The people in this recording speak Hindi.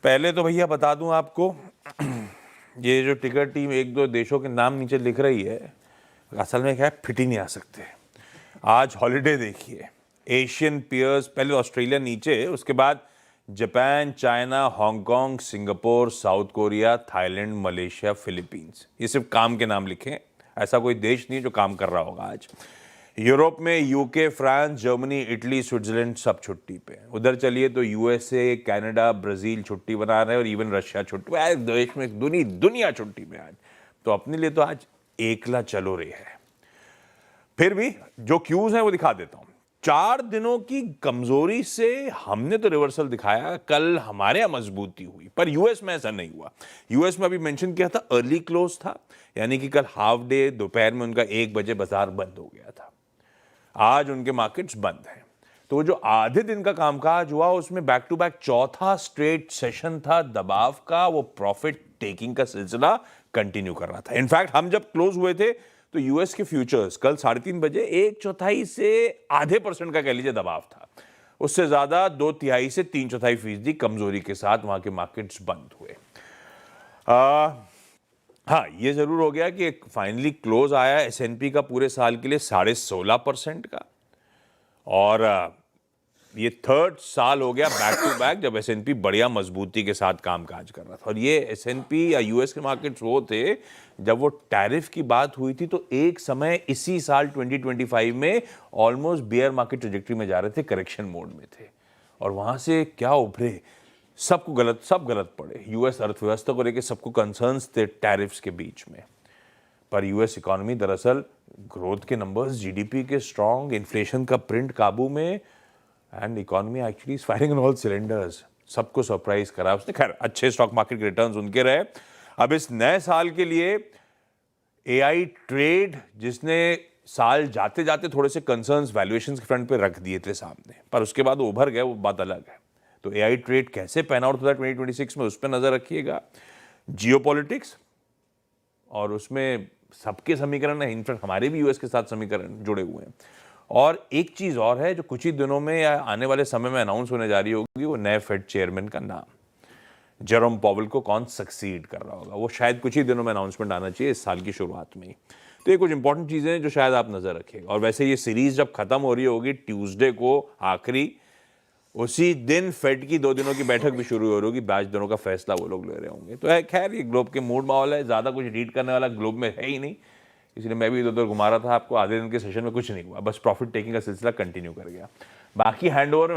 पहले तो भैया बता दूं आपको, ये जो टिकर टीम एक दो देशों के नाम नीचे लिख रही है, असल में क्या है, फिट ही नहीं आ सकते। आज हॉलिडे देखिए, एशियन पियर्स, पहले ऑस्ट्रेलिया नीचे, उसके बाद Japan, China, Hong Kong, Singapore, south Korea, Thailand, Malaysia, Philippines. ये सिर्फ काम के नाम लिखे हैं, ऐसा कोई देश नहीं जो काम कर रहा होगा आज। यूरोप में UK, France, Germany, Italy, Switzerland सब छुट्टी पे हैं। उधर चलिए तो यूएसए, कनाडा, ब्राजील छुट्टी बना रहे हैं और इवन रशिया छुट्टी। देश में दुनिया छुट्टी में आज। तो अपने लिए तो आज एकला चलो रे है। फिर भी जो क्यूज हैं वो दिखा देता हूं। 4 दिनों की कमजोरी से हमने तो रिवर्सल दिखाया, कल हमारे यहां मजबूती हुई, पर यूएस में ऐसा नहीं हुआ। यूएस में अभी मेंशन किया था अर्ली क्लोज था, यानी कि कल हाफ डे दोपहर में उनका 1 बजे बाजार बंद हो गया था। आज उनके मार्केट्स बंद हैं। तो जो आधे दिन का कामकाज हुआ उसमें बैक टू बैक चौथा स्ट्रेट सेशन था दबाव का, वो प्रॉफिट टेकिंग का सिलसिला कंटिन्यू कर रहा था। इनफैक्ट हम जब क्लोज हुए थे तो यूएस के फ्यूचर्स कल 3:30 बजे 1/4 से आधे % का कह लीजिए दबाव था। उससे ज्यादा 2/3 से 3/4% कमजोरी के साथ वहां के मार्केट्स बंद हुए। हाँ, ये जरूर हो गया कि फाइनली क्लोज आया एसएनपी का पूरे साल के लिए 16.5% का, और ये थर्ड साल हो गया बैक टू बैक जब एसएनपी बढ़िया मजबूती के साथ कामकाज कर रहा था। और ये एसएनपी या यूएस के मार्केट्स वो थे, जब वो टैरिफ की बात हुई थी तो एक समय इसी साल 2025 में ऑलमोस्ट बियर मार्केट ट्रैजेक्टरी में जा रहे थे, करेक्शन मोड में थे, और वहां से क्या उभरे, सब गलत पड़े। यूएस अर्थव्यवस्था को लेकर सबको कंसर्न्स थे टैरिफ्स के बीच में, पर यूएस इकोनॉमी दरअसल ग्रोथ के नंबर्स, जीडीपी के स्ट्रांग, इन्फ्लेशन का प्रिंट काबू में, and economy actually is firing on all cylinders. सबको सरप्राइज करा उसने। खैर, अच्छे स्टॉक मार्केट के रिटर्न्स उनके रहे। अब इस नए साल के लिए एआई ट्रेड, जिसने साल जाते जाते थोड़े से कंसर्न्स वैल्यूएशंस के फ्रंट पे रख दिए थे सामने, पर उसके बाद वो उभर गए, वो बात अलग है। तो एआई ट्रेड कैसे पैन आउट होता है 2026 में, उस पर नजर रखिएगा। जियोपॉलिटिक्स, और उसमें सबके समीकरण है, इनफैक्ट हमारे भी यूएस के साथ समीकरण जुड़े हुए हैं। और एक चीज और है जो कुछ ही दिनों में या आने वाले समय में अनाउंस होने जा रही होगी, वो नए फेड चेयरमैन का नाम, जेरोम पॉवेल को कौन सक्सीड कर रहा होगा, वो शायद कुछ ही दिनों में अनाउंसमेंट आना चाहिए इस साल की शुरुआत में ही। तो ये कुछ इंपॉर्टेंट चीजें हैं जो शायद आप नजर रखिएगा। और वैसे ये सीरीज जब खत्म हो रही होगी ट्यूसडे को आखिरी, उसी दिन फेड की 2 दिनों की बैठक भी शुरू हो रही होगी, ब्याज दरों का फैसला वो लोग ले रहे होंगे। तो खैर, ये ग्लोब के मूड माहौल है, ज्यादा कुछ रीड करने वाला ग्लोब में है ही नहीं, इसलिए मैं भी इधर उधर घुमा रहा था आपको। आधे दिन के सेशन में कुछ नहीं हुआ, बस प्रॉफिट टेकिंग का सिलसिला कंटिन्यू कर गया। बाकी हैंड ओवर